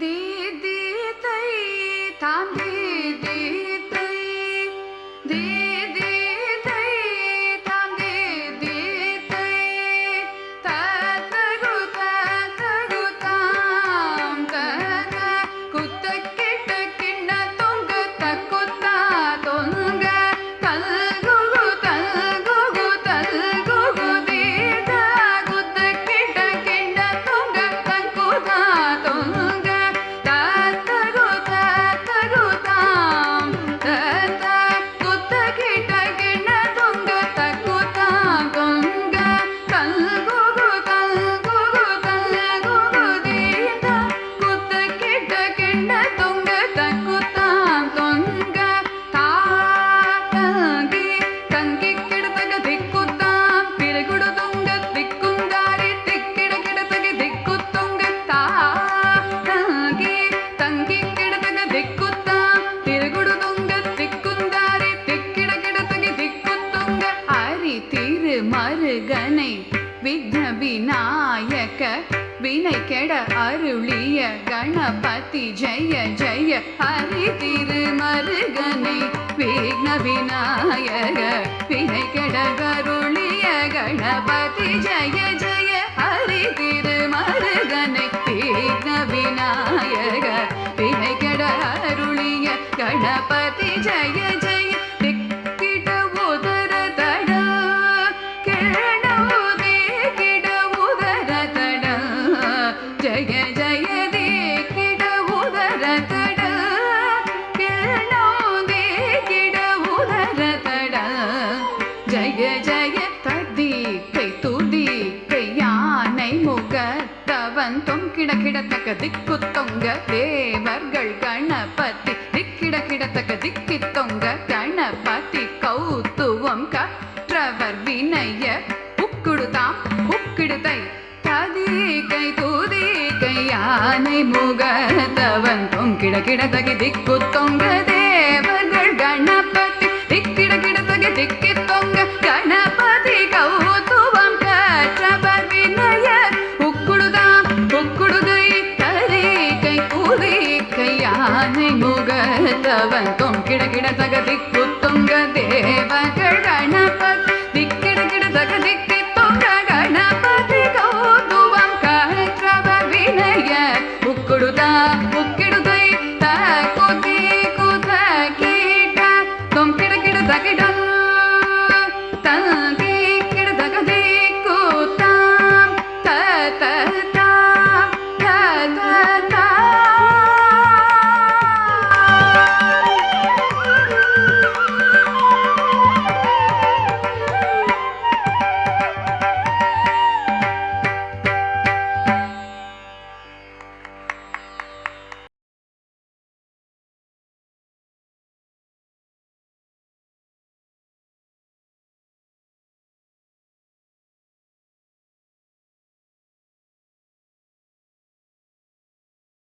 தி தி தை தாம் தி தி தை தி தி தை தாம் தி தி தை தகு தகு தாம் தக குத்த கிட்ட கிண்ண தொங்க தக்குத்தா தொங்க தல்கு தல்கு தல்கு தீத குத்த கிட்ட கிண்ண தொங்க தக்குத்தா தொங்க தகு தகு தாம் தத குத்த கிட்ட கிண்ண தொங்க தக்குத்தா தொங்க தல்கு தல்கு தல்கு தீத குத்த கிட்ட கிண்ண தொங்க தக்குத்தா தொங்க தாங்கி தங்கி கிடத்தக திக்குத்தாம் பிறகுடு தொங்க திக்குந்தாரி திக்கிட கிடத்தக திக்குத்தொங்க தாங்கி தங்கி கிடத்தக திக்குத்தாம் பிறகுடு தொங்க திக்குந்தாரி திக்கிட கிடத்தக திக்குத்தொங்க ஹரி திரு மருகனை விக்ன விநாயக வினை கெட அருளிய கணபதி ஜெய ஜெய ஹரி திரு மருகனை விக்ன விநாயக வினை கெட அருளிய கணபதி ஜெய ஜெய ஹரி திரு மருகனை விக்ன விநாயக வினை கெட அருளிய கணபதி ஜெய ஜெய திக்கிட உதர தட கிழனோதே கிட உதர தட ஜெய ஜெய திக்கிட உதர தட கிழனோதே கிட உதர தட ஜெய ஜெய ததி கை துதி கை யானை முகத்தவன் தொங்கிட கிடத்தக்க திக்கு தொங்க தேவர்கள் கணபதி திக்கிட கிடத்தக்க திக்கி தொங்க கணபதி கௌத்துவம் கற்றவர் வினைய உக்குடுதாம் உக்கிடுதை ததி கை துதி கை யானை முகத்தவன் தொங்கிட கிடத்தக திக்கு தொங்க தேவர்கள் கணபதி திக்கிட கிடத்தக திக்கி தொங்க